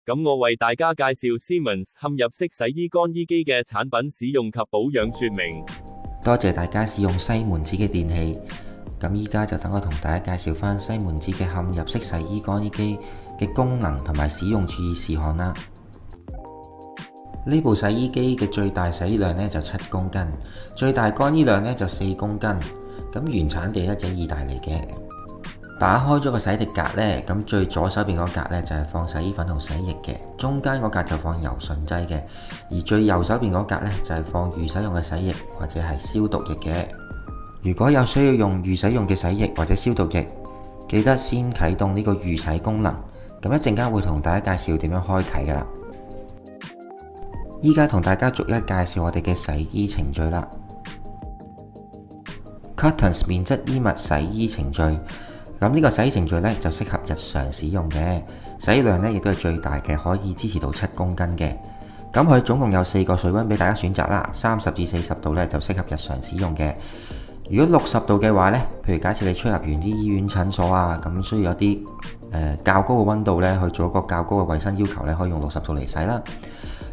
咁我為大家介紹 Siemens 嵌入式洗衣乾衣機嘅產品使用及保養說明。多謝大家使用西門子嘅電器。咁依家就等我同大家介紹翻西門子嘅嵌入式洗衣乾衣機嘅功能同埋使用注意事項啦。呢部洗衣機嘅最大洗衣量呢就7公斤，最大乾衣量呢就4公斤。咁原產地呢就意大利嘅。打開咗個洗滌格呢，咁最左手邊嗰格呢就係放洗衣粉同洗衣液嘅，中間嗰格就放柔順劑嘅，而最右手邊嗰格呢就係放預使用嘅洗液或者係消毒液嘅。如果有需要用預使用嘅洗液或者消毒液，記得先啟動呢個預洗功能。咁一陣間會同大家介紹點樣開啟噶啦。依家同大家逐一介紹我哋嘅洗衣程序啦。Cuttons 棉質衣物洗衣程序。咁呢個洗衣程序呢，就適合日常使用嘅，洗衣量呢亦都係最大嘅，可以支持到7公斤嘅。咁佢總共有4個水溫俾大家選擇啦，30至40度呢就適合日常使用嘅。如果60度嘅話呢，譬如假設你出入完啲醫院診所啊，咁需要有啲較高嘅溫度呢去做一個較高嘅衛生要求呢，可以用60度嚟洗啦。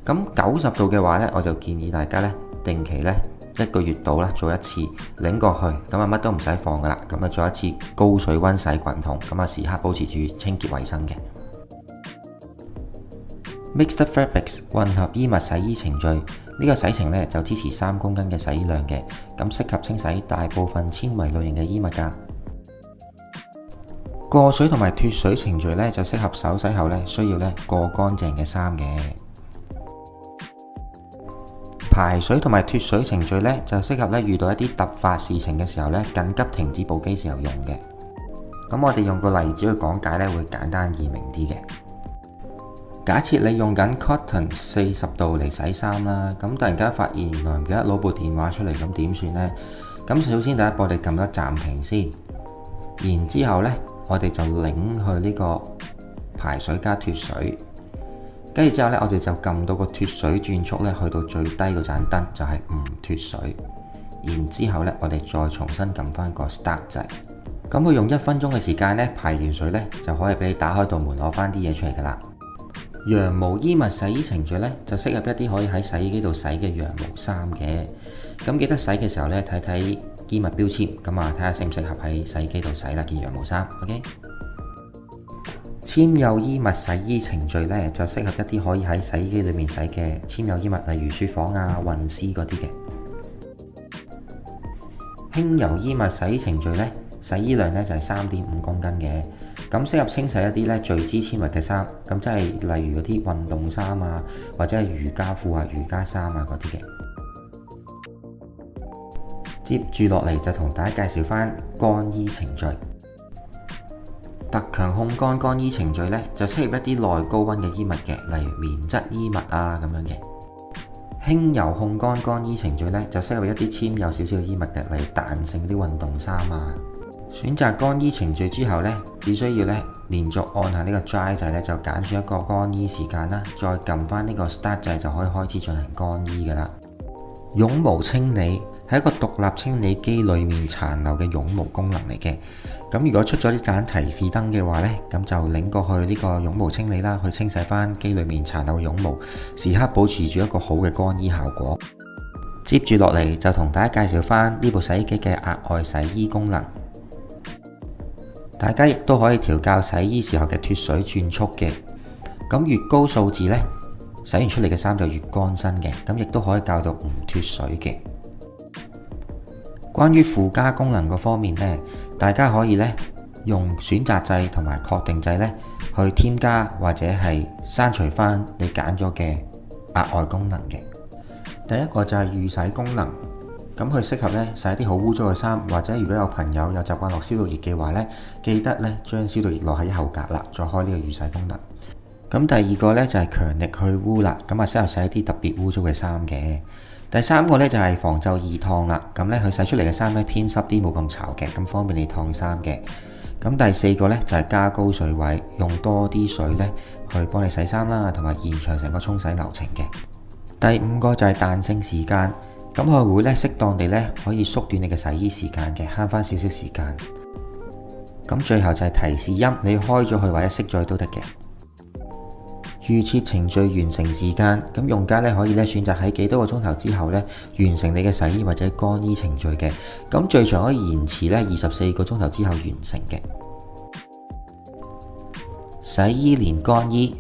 咁90度嘅話呢，我就建議大家呢定期呢1個月度啦做一次，擰過去，咁啊乜都唔使放噶啦，咁啊做一次高水溫洗滾筒，咁啊時刻保持住清潔衛生嘅。Mixed Fabrics 混合衣物洗衣程序，呢個洗程呢就支持3公斤嘅洗衣量嘅，咁適合清洗大部分纖維類型嘅衣物噶。過水同埋脫水程序呢就適合手洗後呢需要呢過乾淨嘅衫嘅。排水同埋脫水程序呢，就適合呢遇到一啲突發事情嘅時候呢，緊急停止部機時候用嘅。咁我哋用個例子去講解呢，會簡單易明啲嘅。假設你用緊 Cotton 40度嚟洗衫啦，咁突然間發現原來唔記得攞部電話出嚟，咁點算呢？咁首先第一步我哋撳咗暫停先，然之後呢我哋就擰去呢個排水加脫水。跟住之後呢，我哋就撳到個脫水轉速呢，去到最低嗰盞燈就係唔脫水。然之後呢，我哋再重新撳翻個 Start 掣。咁佢用1分鐘嘅時間呢，排完水呢，就可以俾你打開道門攞翻啲嘢出嚟噶啦。羊毛衣物洗衣程序呢，就適合一啲可以喺洗衣機度洗嘅羊毛衫嘅。咁記得洗嘅時候呢，睇睇衣物標籤，咁啊睇下適唔適合喺洗衣機度洗啦件羊毛衫。OK。纖幼衣物洗衣程序呢，就適合一啲可以喺洗衣機裏面洗嘅纖幼衣物，例如雪紡啊、運絲嗰啲嘅。輕柔衣物洗衣程序呢，洗衣量呢就係3.5公斤嘅，咁適合清洗一啲呢聚酯纖維嘅衫，咁即係例如嗰啲運動衫啊，或者係瑜伽褲啊、瑜伽衫啊嗰啲嘅。接住落嚟就同大家介紹翻乾衣程序。特強烘乾衣程序呢，就適合一啲耐高溫嘅衣物嘅，例如棉質衣物啊咁樣嘅。輕柔烘乾衣程序呢，就適合一啲纖幼少少嘅衣物嘅，例如彈性嗰啲運動衫啊。選擇乾衣程序之後呢，只需要呢連續按下呢個 Dry 掣呢，就揀選一個乾衣時間啦，再撳翻呢個 Start 掣就可以開始進行乾衣噶啦。絨毛清理係一個獨立清理機裏面殘留嘅絨毛功能嚟嘅。咁如果出咗呢盞提示燈嘅話呢，咁就擰過去呢個絨毛清理啦，去清洗翻機裏面殘留嘅絨毛，時刻保持住一個好嘅乾衣效果。接住落嚟就同大家介紹翻呢部洗衣機嘅額外洗衣功能。大家亦都可以調校洗衣時候嘅脫水轉速嘅。咁越高數字呢，洗完出嚟嘅衫就越乾身嘅。咁亦都可以校到唔脫水嘅。關於附加功能嗰方面呢，大家可以呢用選擇掣同埋確定掣呢去添加或者係刪除翻你揀咗嘅額外功能嘅。第一個就係預洗功能，咁佢適合呢洗一啲好污糟嘅衫，或者如果有朋友有習慣落消毒液嘅話呢，記得呢將消毒液落喺後格啦，再開呢個預洗功能。咁第二個呢就係強力去污啦，咁啊適合洗一啲特別污糟嘅衫嘅。第三個呢就係防皺易燙啦，咁呢佢洗出嚟嘅衫呢偏濕啲，冇咁潮嘅，咁方便你燙衫嘅。咁第四個呢就係加高水位，用多啲水呢去幫你洗衫啦，同埋延長成個沖洗流程嘅。第五個就係彈性時間，咁佢會呢適當地呢可以縮短你嘅洗衣時間嘅，慳翻少少時間。咁最後就係提示音，你開咗佢或者熄咗佢都得嘅。預設程序完成時間，咁用家咧可以咧選擇喺幾多個鐘頭之後咧完成你嘅洗衣或者乾衣程序嘅，咁最長可以延遲咧24個鐘頭之後完成嘅。洗衣連乾衣，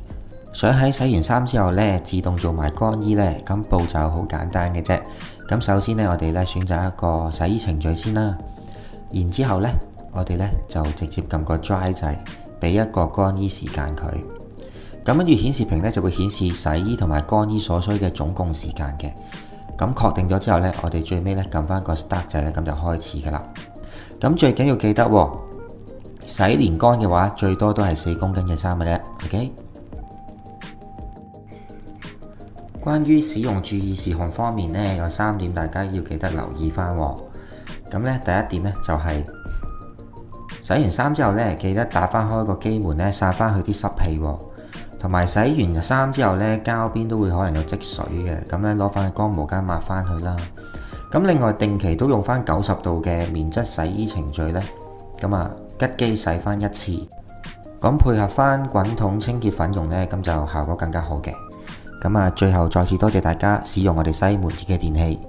想喺洗完衫之後咧自動做埋乾衣咧，咁步驟好簡單嘅啫。咁首先咧我哋咧選擇一個洗衣程序先啦，然之後咧我哋咧就直接撳個 dry 掣，俾一個乾衣時間佢。咁跟住顯示屏咧就會顯示洗衣同埋乾衣所需嘅總共時間嘅。咁確定咗之後咧，我哋最尾咧撳翻個 start 掣咧，咁就開始噶啦。咁最緊要記得洗連乾嘅話，最多都係4公斤嘅衫嘅啫。OK。關於使用注意事項方面呢，有3點大家要記得留意翻。咁呢，第一點呢，就係洗完衫之後呢，記得打翻開個機門呢，散翻去啲濕氣。同埋洗完衫之後呢，膠邊都會可能有積水嘅，咁呢，攞翻乾毛巾抹翻去啦。咁另外定期都用翻90度嘅棉質洗衣程序呢，咁啊吉機洗翻1次，咁配合翻滾筒清潔粉用呢，咁就效果更加好嘅。咁啊最後再次多謝大家使用我哋西門子嘅電器。